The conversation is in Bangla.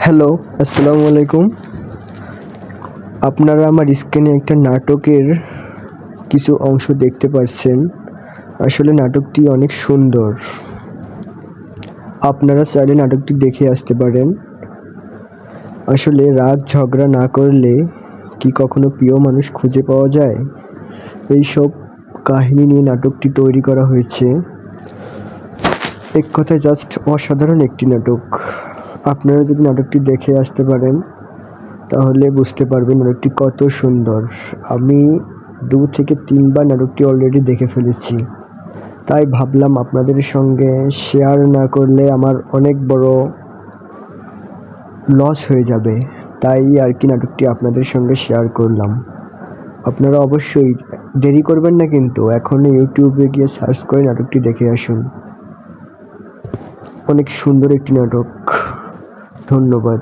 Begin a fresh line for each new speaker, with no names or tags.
হ্যালো, আসসালামু আলাইকুম। আপনারা আমার স্ক্রিনে একটা নাটকের কিছু অংশ দেখতে পাচ্ছেন। আসলে নাটকটি অনেক সুন্দর। আপনারা চাইলে নাটকটি দেখে আসতে পারেন। আসলে রাগ ঝগড়া না করলে কি কখনো প্রিয় মানুষ খুঁজে পাওয়া যায়? এইসব কাহিনী নিয়ে নাটকটি তৈরি করা হয়েছে। এক কথায় জাস্ট অসাধারণ একটি নাটক। আপনারা যদি নাটকটি দেখে আসতে পারেন তাহলে বুঝতে পারবেন নাটকটি কত সুন্দর। আমি ২ থেকে ৩ বার নাটকটি অলরেডি দেখে ফেলেছি। তাই ভাবলাম আপনাদের সঙ্গে শেয়ার না করলে আমার অনেক বড় লস হয়ে যাবে। তাই আরকি নাটকটি আপনাদের সঙ্গে শেয়ার করলাম। আপনারা অবশ্যই দেরি করবেন না কিন্তু এখনই ইউটিউবে গিয়ে সার্চ করে নাটকটি দেখে আসুন। অনেক সুন্দর একটি নাটক। ধন্যবাদ।